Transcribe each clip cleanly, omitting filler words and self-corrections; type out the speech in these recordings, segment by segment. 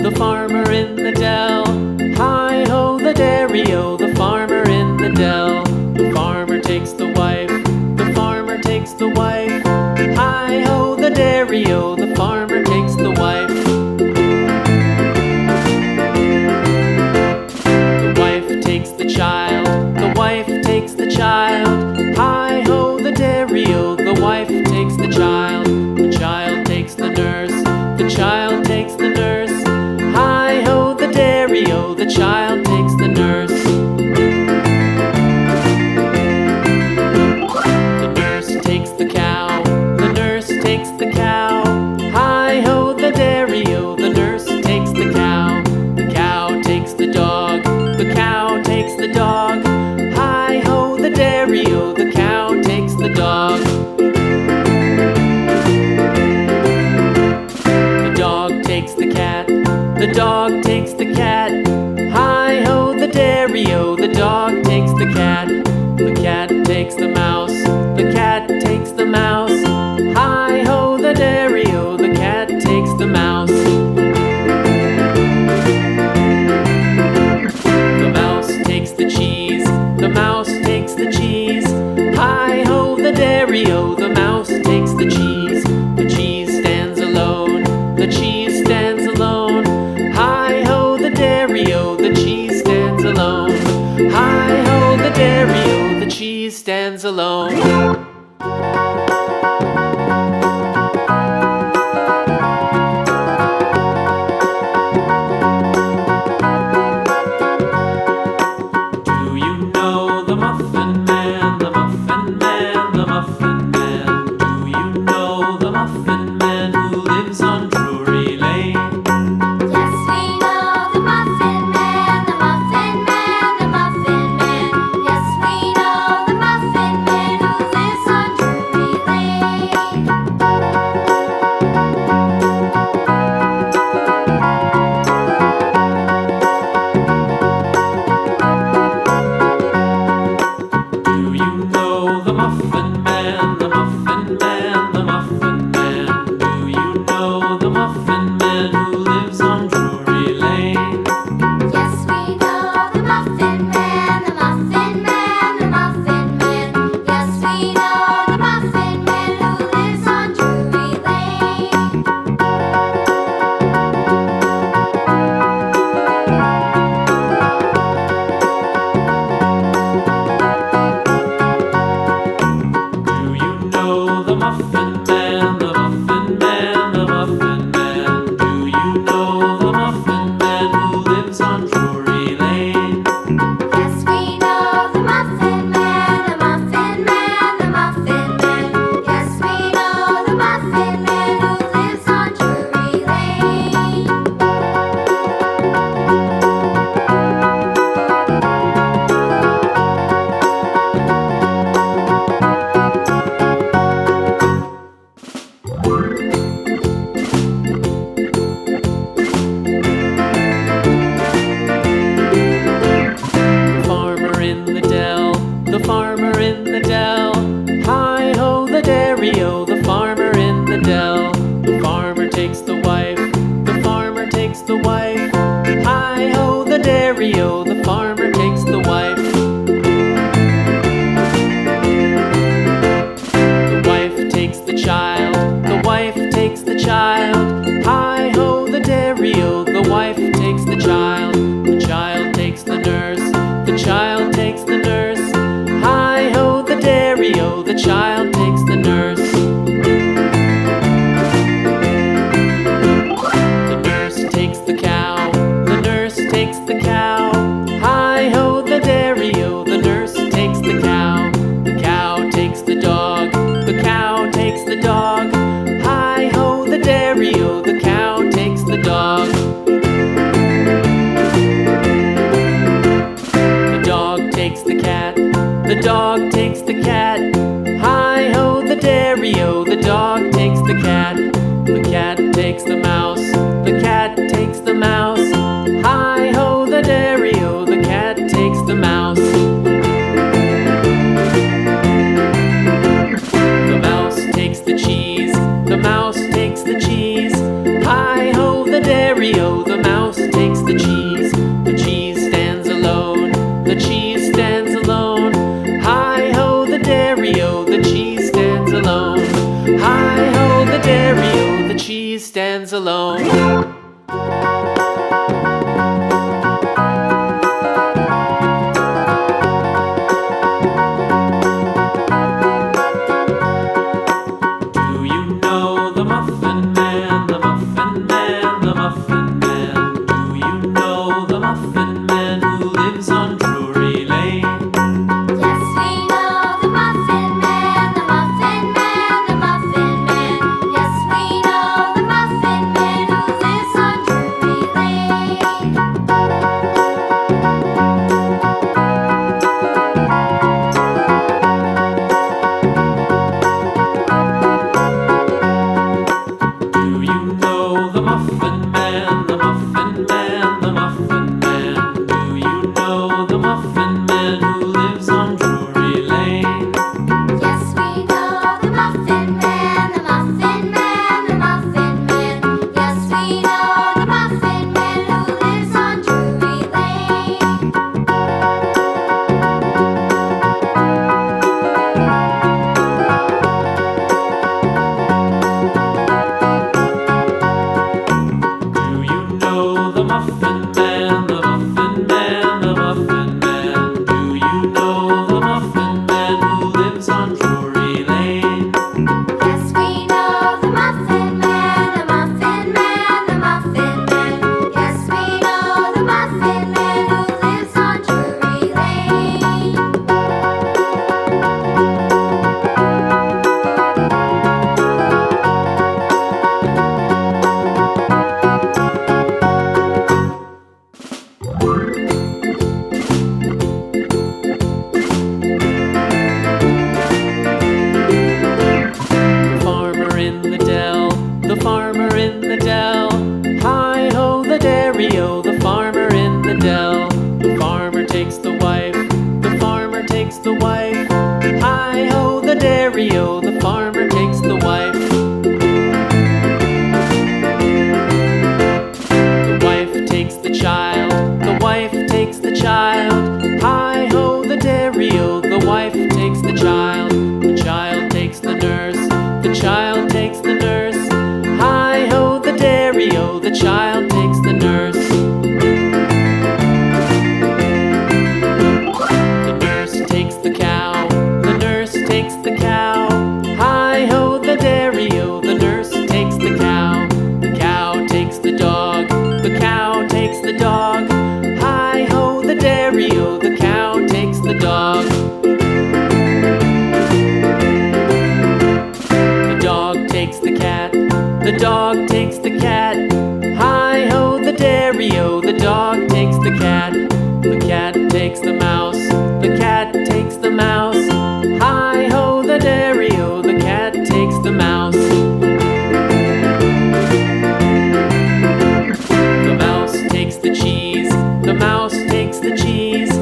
The farmer in the dell. Hi-ho, the dairy-o, the farmer in the dell. The farmer takes the wife, the farmer takes the wife. Hi-ho, the dairy-o, the farmer takes the wife. The wife takes the child, the wife takes the child. Hi-ho, the dairy-o, the wife takes the child. The child takes the nurse, the child takes the nurse. Hi-ho, the dairy-o, the child takes the nurse. The nurse takes the cow, the nurse takes the cow. Hi-ho, the dairy-o, the nurse takes the cow. The cow takes the dog, the cow takes the dog. Hi-ho, the dairy-o, the cow takes the dog. The dog takes the cat, the dog takes the cat. Hi-ho, the dairy-o, the dog takes the cat. The cat takes the mouse, the cat takes the mouse. Hi-ho, the dairy-o, the cat takes the mouse. The mouse takes the cheese, the mouse takes the cheese. Hi-ho, the dairy-o, the mouse takes the cheese. The cheese stands alone, the cheese stands alone. Hi-ho, the dairy-o, the cheese stands alone. Hi-ho, the dairy-o, the cheese stands alone. Do you know the Muffin Man, the Muffin Man, the Muffin Man? Do you know the Muffin Man who lives on Drury Lane? Yes, we know the Muffin Man, the Muffin Man, the Muffin Man. Yes, we know the Muffin Man who lives on Drury Lane. Do you know the Muffin Man, the Muffin Man, the Muffin Man? Do you know the Muffin Man who lives on Drury Lane? Yes, we know the Muffin Man, the Muffin Man, the Muffin Man. Yes, we know the Muffin Man who lives on Drury Lane. Do you know the Muffin Man, the Muffin Man, the Muffin Man? Do you know the Muffin Man who lives on Drury Lane? Yes, we know the Muffin Man, the Muffin Man, the Muffin Man. Yes, we know the Muffin Man who lives on Drury Lane. The farmer in the dell, the farmer in the dell. Hi-ho, the dairy-o, the farmer in the dell. The farmer takes the wife, the farmer takes the wife. Hi-ho, the dairy-o, the farmer takes the wife. The wife takes the child, the wife takes the child. Hi-ho, the dairy-o, the wife takes the child. The child takes the nurse, the child takes the nurse. Hi-ho, the dairy-o, the child takes the nurse. The nurse takes the cow, the nurse takes the cow. Hi-ho, the dairy-o, the nurse takes the cow. The cow takes the dog, the cow takes the dog. Hi-ho, the dairy-o, the cow takes the dog. The dog takes the cat, the dog takes the cat. Hi-ho, the dairy-o, the dog takes the cat. The cat takes the mouse, the cat takes the mouse. Hi-ho, the dairy-o, the cat takes the mouse. Muffin Man who lives on Drury Lane? Yes, we know the Muffin Man, the Muffin Man, the Muffin Man. Yes, we know the Muffin Man who lives on Drury Lane. Do you know the Muffin Man, the Muffin Man, the Muffin Man? Do you know the Muffin Man who lives on Drury Lane? Yes, we know the Muffin Man, the Muffin Man, the Muffin Man. Yes, we know the Muffin Man who lives on Drury Lane. The farmer in the dell, the farmer in the dell. Hi-ho the dairy-o, the farmer in the dell. The farmer takes the wife, the farmer takes the wife. Hi-ho the dairy-o, the farmer takes the wife. The wife takes the child, the wife takes the child. Hi-ho the dairy-o, the wife takes the child. The child takes the nurse, the child takes the nurse. Hi-ho the dairy-o, the child takes the nurse. The nurse takes the cow, the nurse takes the cow. Hi-ho the dairy-o, the nurse takes the cow. The cow takes the dog, the cow takes the dog. Hi-ho the dairy-o, the cow takes the dog. The dog takes the cat, the dog takes the cat. Hi-ho the dairy-o, the dog takes the cat. The cat takes the mouse, the cat takes the mouse. Hi-ho the dairy-o, the cat takes the mouse. The mouse takes the cheese, the mouse takes the cheese.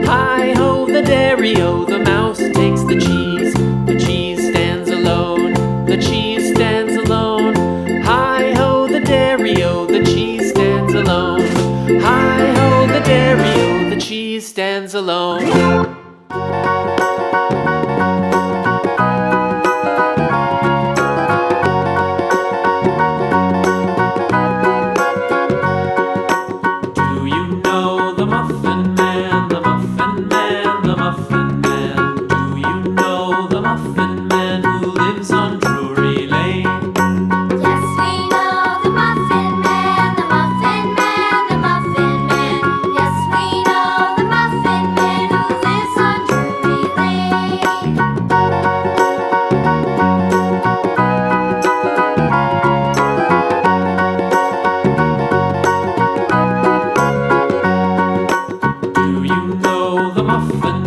Hi-ho the dairy-o, the mouse takes the cheese. The cheese stands alone, the cheese stands alone. Hi-ho the dairy-o, the cheese stands alone. Hi-ho the dairy-o, the cheese stands alone. Do you know the Muffin Man, the Muffin Man, the Muffin Man? Do you know the Muffin Man who lives on Drury Lane? Yes, we know the Muffin Man, the Muffin Man, the Muffin Man. Yes, we know the Muffin Man who lives on Drury Lane. Do you know the Muffin